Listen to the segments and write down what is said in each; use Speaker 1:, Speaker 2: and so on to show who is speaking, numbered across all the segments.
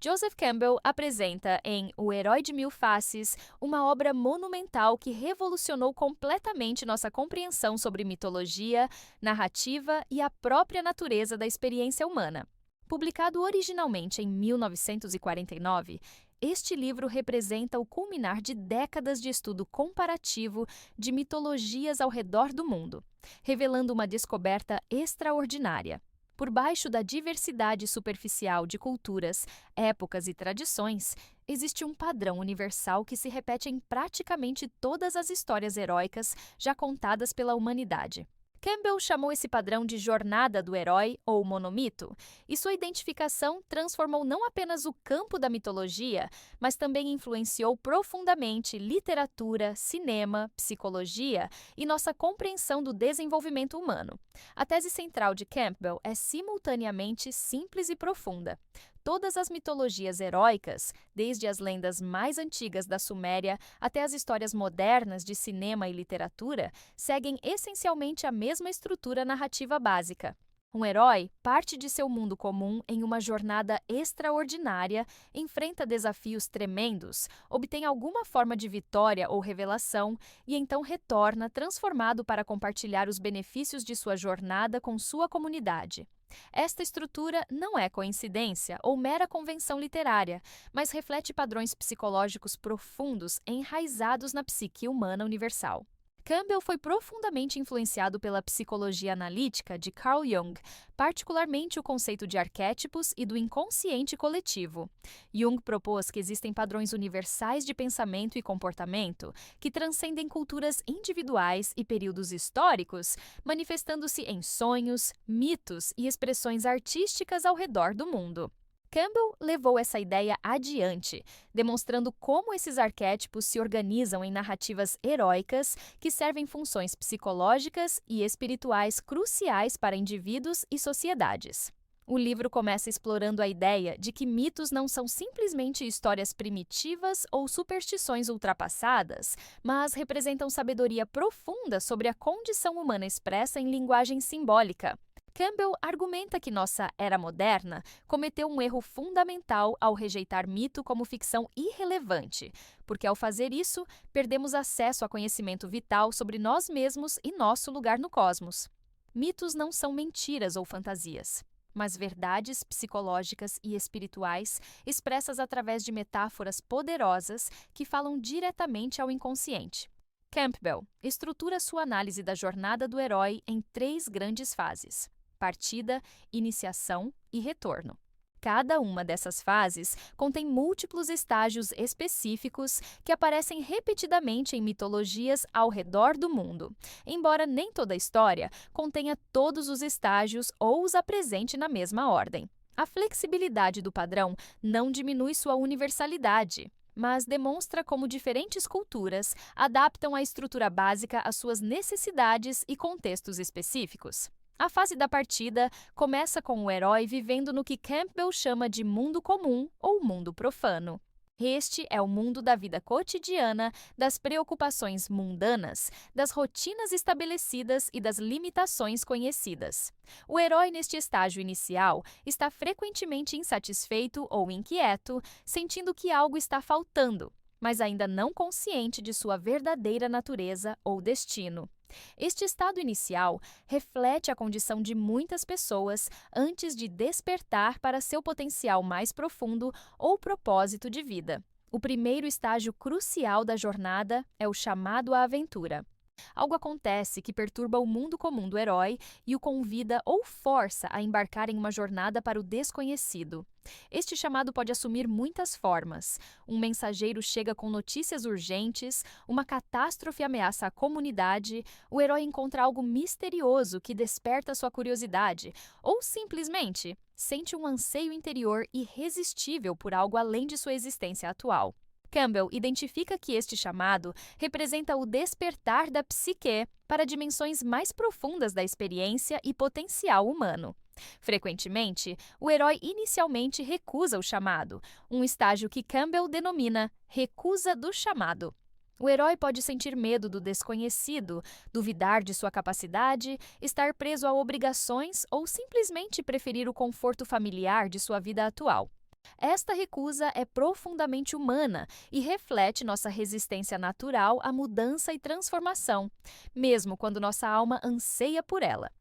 Speaker 1: Joseph Campbell apresenta em O Herói de Mil Faces uma obra monumental que revolucionou completamente nossa compreensão sobre mitologia, narrativa e a própria natureza da experiência humana. Publicado originalmente em 1949, este livro representa o culminar de décadas de estudo comparativo de mitologias ao redor do mundo, revelando uma descoberta extraordinária. Por baixo da diversidade superficial de culturas, épocas e tradições, existe um padrão universal que se repete em praticamente todas as histórias heróicas já contadas pela humanidade. Campbell chamou esse padrão de jornada do herói ou monomito, e sua identificação transformou não apenas o campo da mitologia, mas também influenciou profundamente literatura, cinema, psicologia e nossa compreensão do desenvolvimento humano. A tese central de Campbell é simultaneamente simples e profunda. Todas as mitologias heróicas, desde as lendas mais antigas da Suméria até as histórias modernas de cinema e literatura, seguem essencialmente a mesma estrutura narrativa básica. Um herói parte de seu mundo comum em uma jornada extraordinária, enfrenta desafios tremendos, obtém alguma forma de vitória ou revelação e então retorna transformado para compartilhar os benefícios de sua jornada com sua comunidade. Esta estrutura não é coincidência ou mera convenção literária, mas reflete padrões psicológicos profundos enraizados na psique humana universal. Campbell foi profundamente influenciado pela psicologia analítica de Carl Jung, particularmente o conceito de arquétipos e do inconsciente coletivo. Jung propôs que existem padrões universais de pensamento e comportamento que transcendem culturas individuais e períodos históricos, manifestando-se em sonhos, mitos e expressões artísticas ao redor do mundo. Campbell levou essa ideia adiante, demonstrando como esses arquétipos se organizam em narrativas heróicas que servem funções psicológicas e espirituais cruciais para indivíduos e sociedades. O livro começa explorando a ideia de que mitos não são simplesmente histórias primitivas ou superstições ultrapassadas, mas representam sabedoria profunda sobre a condição humana expressa em linguagem simbólica. Campbell argumenta que nossa era moderna cometeu um erro fundamental ao rejeitar mito como ficção irrelevante, porque ao fazer isso, perdemos acesso a conhecimento vital sobre nós mesmos e nosso lugar no cosmos. Mitos não são mentiras ou fantasias, mas verdades psicológicas e espirituais expressas através de metáforas poderosas que falam diretamente ao inconsciente. Campbell estrutura sua análise da jornada do herói em 3 grandes fases: partida, iniciação e retorno. Cada uma dessas fases contém múltiplos estágios específicos que aparecem repetidamente em mitologias ao redor do mundo, embora nem toda história contenha todos os estágios ou os apresente na mesma ordem. A flexibilidade do padrão não diminui sua universalidade, mas demonstra como diferentes culturas adaptam a estrutura básica às suas necessidades e contextos específicos. A fase da partida começa com o herói vivendo no que Campbell chama de mundo comum ou mundo profano. Este é o mundo da vida cotidiana, das preocupações mundanas, das rotinas estabelecidas e das limitações conhecidas. O herói neste estágio inicial está frequentemente insatisfeito ou inquieto, sentindo que algo está faltando, mas ainda não consciente de sua verdadeira natureza ou destino. Este estado inicial reflete a condição de muitas pessoas antes de despertar para seu potencial mais profundo ou propósito de vida. O primeiro estágio crucial da jornada é o chamado à aventura. Algo acontece que perturba o mundo comum do herói e o convida ou força a embarcar em uma jornada para o desconhecido. Este chamado pode assumir muitas formas. Um mensageiro chega com notícias urgentes, uma catástrofe ameaça a comunidade, o herói encontra algo misterioso que desperta sua curiosidade, ou simplesmente sente um anseio interior irresistível por algo além de sua existência atual. Campbell identifica que este chamado representa o despertar da psique para dimensões mais profundas da experiência e potencial humano. Frequentemente, o herói inicialmente recusa o chamado, um estágio que Campbell denomina recusa do chamado. O herói pode sentir medo do desconhecido, duvidar de sua capacidade, estar preso a obrigações ou simplesmente preferir o conforto familiar de sua vida atual. Esta recusa é profundamente humana e reflete nossa resistência natural à mudança e transformação, mesmo quando nossa alma anseia por ela.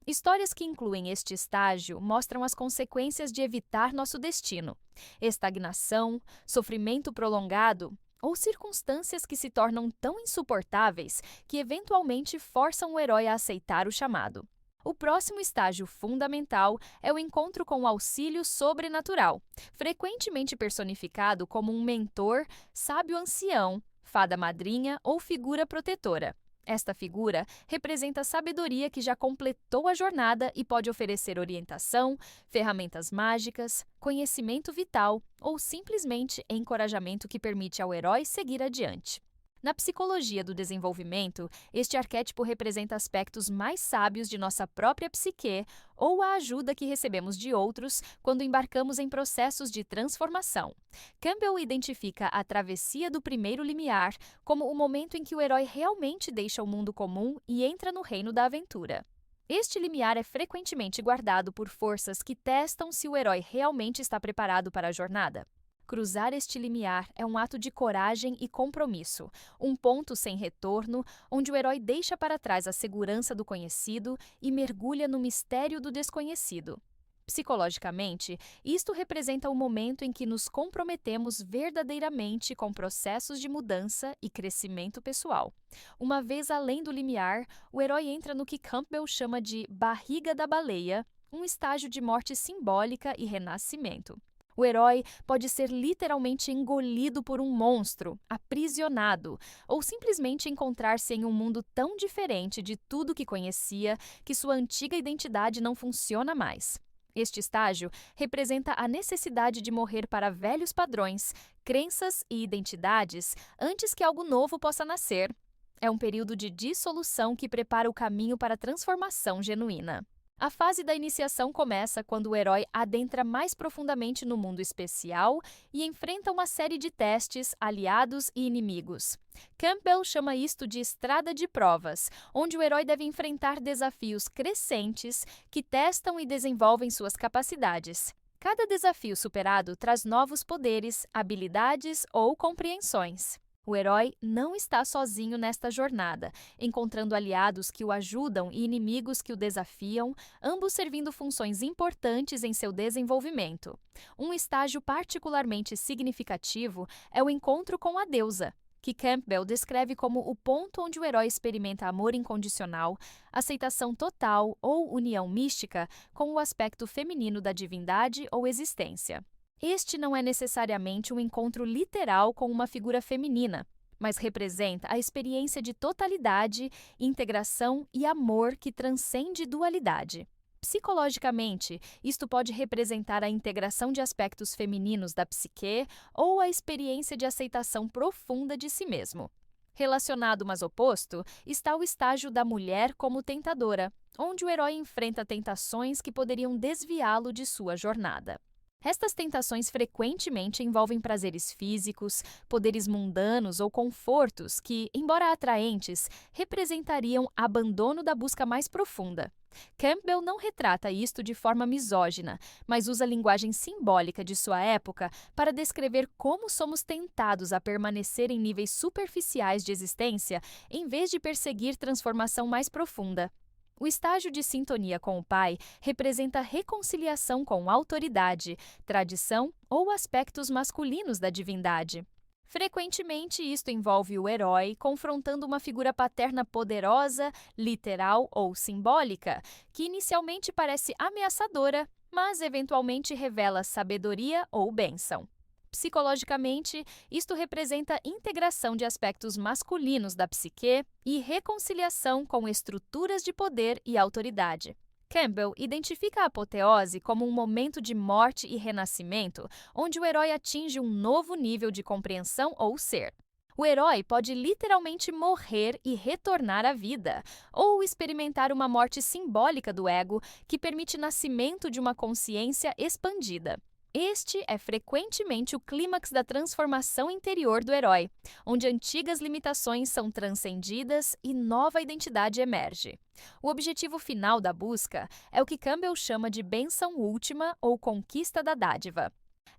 Speaker 1: Histórias que incluem este estágio mostram as consequências de evitar nosso destino: estagnação, sofrimento prolongado ou circunstâncias que se tornam tão insuportáveis que eventualmente forçam o herói a aceitar o chamado. O próximo estágio fundamental é o encontro com o auxílio sobrenatural, frequentemente personificado como um mentor, sábio ancião, fada madrinha ou figura protetora. Esta figura representa a sabedoria que já completou a jornada e pode oferecer orientação, ferramentas mágicas, conhecimento vital ou simplesmente encorajamento que permite ao herói seguir adiante. Na psicologia do desenvolvimento, este arquétipo representa aspectos mais sábios de nossa própria psique ou a ajuda que recebemos de outros quando embarcamos em processos de transformação. Campbell identifica a travessia do primeiro limiar como o momento em que o herói realmente deixa o mundo comum e entra no reino da aventura. Este limiar é frequentemente guardado por forças que testam se o herói realmente está preparado para a jornada. Cruzar este limiar é um ato de coragem e compromisso, um ponto sem retorno, onde o herói deixa para trás a segurança do conhecido e mergulha no mistério do desconhecido. Psicologicamente, isto representa o momento em que nos comprometemos verdadeiramente com processos de mudança e crescimento pessoal. Uma vez além do limiar, o herói entra no que Campbell chama de barriga da baleia, um estágio de morte simbólica e renascimento. O herói pode ser literalmente engolido por um monstro, aprisionado, ou simplesmente encontrar-se em um mundo tão diferente de tudo que conhecia que sua antiga identidade não funciona mais. Este estágio representa a necessidade de morrer para velhos padrões, crenças e identidades antes que algo novo possa nascer. É um período de dissolução que prepara o caminho para a transformação genuína. A fase da iniciação começa quando o herói adentra mais profundamente no mundo especial e enfrenta uma série de testes, aliados e inimigos. Campbell chama isto de estrada de provas, onde o herói deve enfrentar desafios crescentes que testam e desenvolvem suas capacidades. Cada desafio superado traz novos poderes, habilidades ou compreensões. O herói não está sozinho nesta jornada, encontrando aliados que o ajudam e inimigos que o desafiam, ambos servindo funções importantes em seu desenvolvimento. Um estágio particularmente significativo é o encontro com a deusa, que Campbell descreve como o ponto onde o herói experimenta amor incondicional, aceitação total ou união mística com o aspecto feminino da divindade ou existência. Este não é necessariamente um encontro literal com uma figura feminina, mas representa a experiência de totalidade, integração e amor que transcende dualidade. Psicologicamente, isto pode representar a integração de aspectos femininos da psique ou a experiência de aceitação profunda de si mesmo. Relacionado, mas oposto, está o estágio da mulher como tentadora, onde o herói enfrenta tentações que poderiam desviá-lo de sua jornada. Estas tentações frequentemente envolvem prazeres físicos, poderes mundanos ou confortos que, embora atraentes, representariam abandono da busca mais profunda. Campbell não retrata isto de forma misógina, mas usa a linguagem simbólica de sua época para descrever como somos tentados a permanecer em níveis superficiais de existência em vez de perseguir transformação mais profunda. O estágio de sintonia com o pai representa reconciliação com autoridade, tradição ou aspectos masculinos da divindade. Frequentemente, isto envolve o herói confrontando uma figura paterna poderosa, literal ou simbólica, que inicialmente parece ameaçadora, mas eventualmente revela sabedoria ou bênção. Psicologicamente, isto representa integração de aspectos masculinos da psique e reconciliação com estruturas de poder e autoridade. Campbell identifica a apoteose como um momento de morte e renascimento, onde o herói atinge um novo nível de compreensão ou ser. O herói pode literalmente morrer e retornar à vida, ou experimentar uma morte simbólica do ego que permite nascimento de uma consciência expandida. Este é frequentemente o clímax da transformação interior do herói, onde antigas limitações são transcendidas e nova identidade emerge. O objetivo final da busca é o que Campbell chama de bênção última ou conquista da dádiva.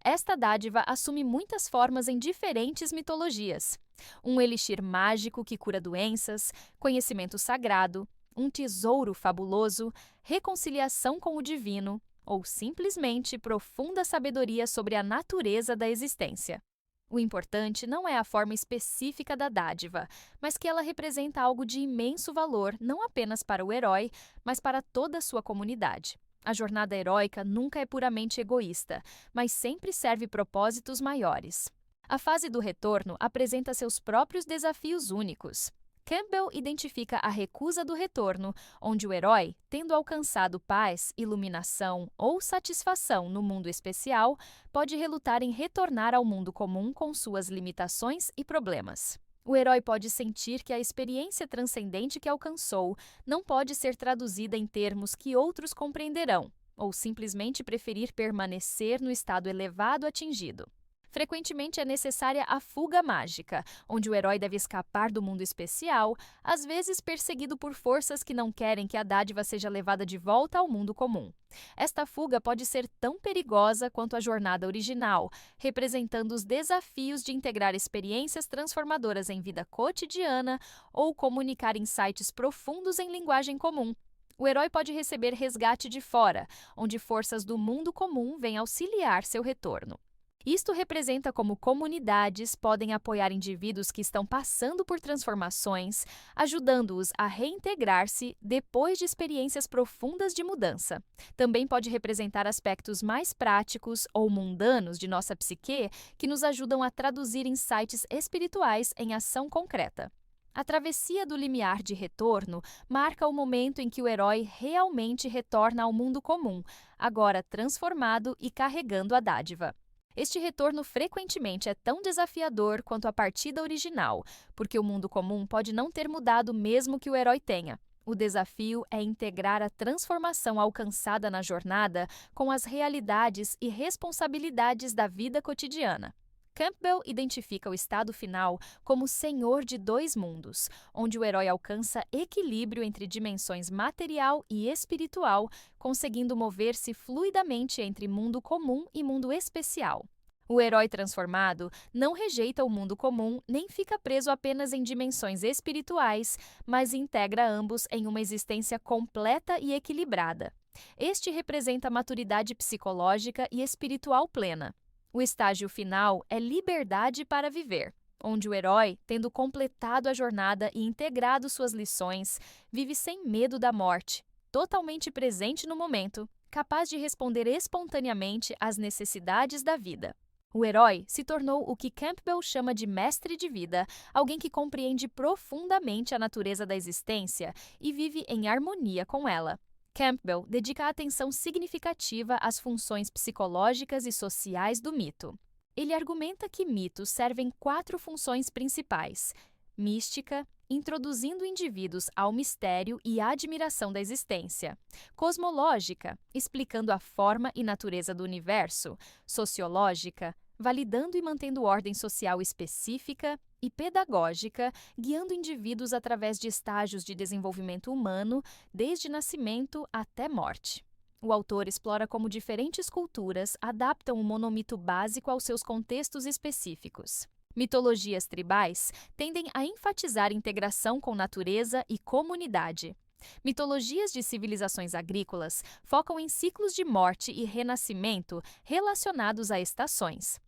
Speaker 1: Esta dádiva assume muitas formas em diferentes mitologias. Um elixir mágico que cura doenças, conhecimento sagrado, um tesouro fabuloso, reconciliação com o divino ou simplesmente profunda sabedoria sobre a natureza da existência. O importante não é a forma específica da dádiva, mas que ela representa algo de imenso valor não apenas para o herói, mas para toda a sua comunidade. A jornada heróica nunca é puramente egoísta, mas sempre serve propósitos maiores. A fase do retorno apresenta seus próprios desafios únicos. Campbell identifica a recusa do retorno, onde o herói, tendo alcançado paz, iluminação ou satisfação no mundo especial, pode relutar em retornar ao mundo comum com suas limitações e problemas. O herói pode sentir que a experiência transcendente que alcançou não pode ser traduzida em termos que outros compreenderão, ou simplesmente preferir permanecer no estado elevado atingido. Frequentemente é necessária a fuga mágica, onde o herói deve escapar do mundo especial, às vezes perseguido por forças que não querem que a dádiva seja levada de volta ao mundo comum. Esta fuga pode ser tão perigosa quanto a jornada original, representando os desafios de integrar experiências transformadoras em vida cotidiana ou comunicar insights profundos em linguagem comum. O herói pode receber resgate de fora, onde forças do mundo comum vêm auxiliar seu retorno. Isto representa como comunidades podem apoiar indivíduos que estão passando por transformações, ajudando-os a reintegrar-se depois de experiências profundas de mudança. Também pode representar aspectos mais práticos ou mundanos de nossa psique que nos ajudam a traduzir insights espirituais em ação concreta. A travessia do limiar de retorno marca o momento em que o herói realmente retorna ao mundo comum, agora transformado e carregando a dádiva. Este retorno frequentemente é tão desafiador quanto a partida original, porque o mundo comum pode não ter mudado mesmo que o herói tenha. O desafio é integrar a transformação alcançada na jornada com as realidades e responsabilidades da vida cotidiana. Campbell identifica o estado final como senhor de dois mundos, onde o herói alcança equilíbrio entre dimensões material e espiritual, conseguindo mover-se fluidamente entre mundo comum e mundo especial. O herói transformado não rejeita o mundo comum nem fica preso apenas em dimensões espirituais, mas integra ambos em uma existência completa e equilibrada. Este representa a maturidade psicológica e espiritual plena. O estágio final é liberdade para viver, onde o herói, tendo completado a jornada e integrado suas lições, vive sem medo da morte, totalmente presente no momento, capaz de responder espontaneamente às necessidades da vida. O herói se tornou o que Campbell chama de mestre de vida, alguém que compreende profundamente a natureza da existência e vive em harmonia com ela. Campbell dedica atenção significativa às funções psicológicas e sociais do mito. Ele argumenta que mitos servem 4 funções principais: mística, introduzindo indivíduos ao mistério e à admiração da existência; cosmológica, explicando a forma e natureza do universo; sociológica, validando e mantendo ordem social específica; e pedagógica, guiando indivíduos através de estágios de desenvolvimento humano, desde nascimento até morte. O autor explora como diferentes culturas adaptam o monomito básico aos seus contextos específicos. Mitologias tribais tendem a enfatizar integração com natureza e comunidade. Mitologias de civilizações agrícolas focam em ciclos de morte e renascimento relacionados a estações.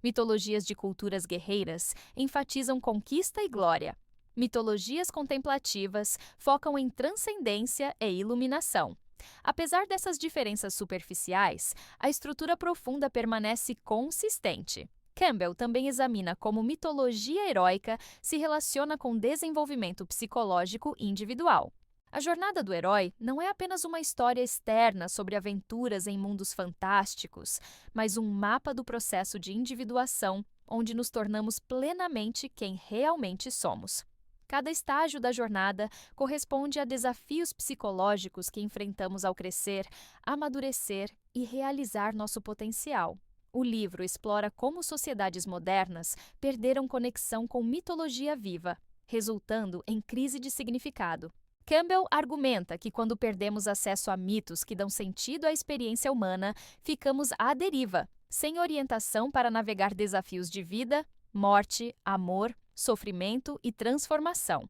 Speaker 1: Mitologias de culturas guerreiras enfatizam conquista e glória. Mitologias contemplativas focam em transcendência e iluminação. Apesar dessas diferenças superficiais, a estrutura profunda permanece consistente. Campbell também examina como mitologia heróica se relaciona com desenvolvimento psicológico individual. A jornada do herói não é apenas uma história externa sobre aventuras em mundos fantásticos, mas um mapa do processo de individuação, onde nos tornamos plenamente quem realmente somos. Cada estágio da jornada corresponde a desafios psicológicos que enfrentamos ao crescer, amadurecer e realizar nosso potencial. O livro explora como sociedades modernas perderam conexão com mitologia viva, resultando em crise de significado. Campbell argumenta que quando perdemos acesso a mitos que dão sentido à experiência humana, ficamos à deriva, sem orientação para navegar desafios de vida, morte, amor, sofrimento e transformação.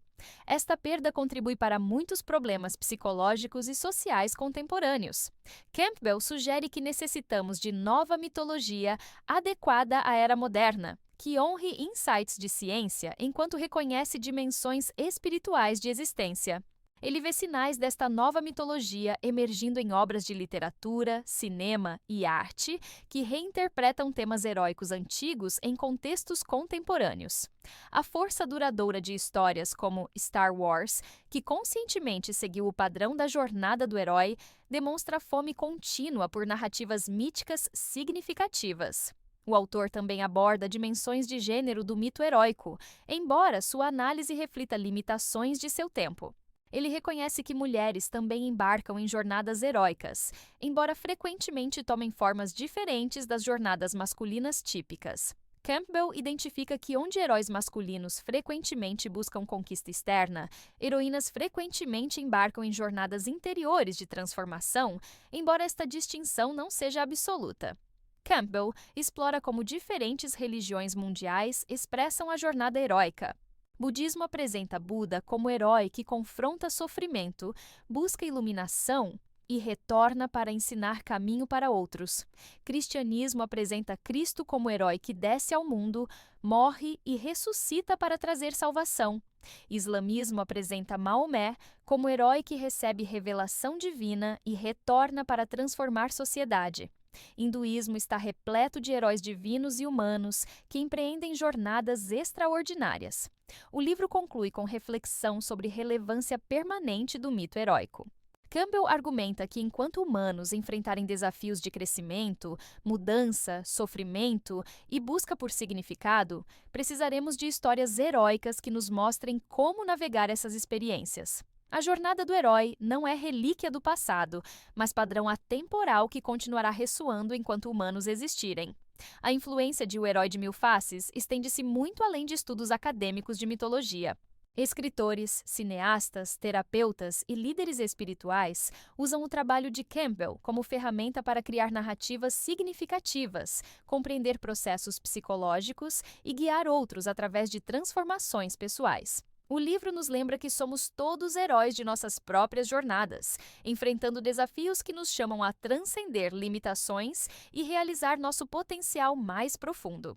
Speaker 1: Esta perda contribui para muitos problemas psicológicos e sociais contemporâneos. Campbell sugere que necessitamos de nova mitologia adequada à era moderna, que honre insights de ciência enquanto reconhece dimensões espirituais de existência. Ele vê sinais desta nova mitologia emergindo em obras de literatura, cinema e arte que reinterpretam temas heróicos antigos em contextos contemporâneos. A força duradoura de histórias como Star Wars, que conscientemente seguiu o padrão da jornada do herói, demonstra fome contínua por narrativas míticas significativas. O autor também aborda dimensões de gênero do mito heróico, embora sua análise reflita limitações de seu tempo. Ele reconhece que mulheres também embarcam em jornadas heróicas, embora frequentemente tomem formas diferentes das jornadas masculinas típicas. Campbell identifica que onde heróis masculinos frequentemente buscam conquista externa, heroínas frequentemente embarcam em jornadas interiores de transformação, embora esta distinção não seja absoluta. Campbell explora como diferentes religiões mundiais expressam a jornada heróica. Budismo apresenta Buda como herói que confronta sofrimento, busca iluminação e retorna para ensinar caminho para outros. Cristianismo apresenta Cristo como herói que desce ao mundo, morre e ressuscita para trazer salvação. Islamismo apresenta Maomé como herói que recebe revelação divina e retorna para transformar sociedade. Hinduísmo está repleto de heróis divinos e humanos que empreendem jornadas extraordinárias. O livro conclui com reflexão sobre relevância permanente do mito heróico. Campbell argumenta que enquanto humanos enfrentarem desafios de crescimento, mudança, sofrimento e busca por significado, precisaremos de histórias heróicas que nos mostrem como navegar essas experiências. A jornada do herói não é relíquia do passado, mas padrão atemporal que continuará ressoando enquanto humanos existirem. A influência de O Herói de Mil Faces estende-se muito além de estudos acadêmicos de mitologia. Escritores, cineastas, terapeutas e líderes espirituais usam o trabalho de Campbell como ferramenta para criar narrativas significativas, compreender processos psicológicos e guiar outros através de transformações pessoais. O livro nos lembra que somos todos heróis de nossas próprias jornadas, enfrentando desafios que nos chamam a transcender limitações e realizar nosso potencial mais profundo.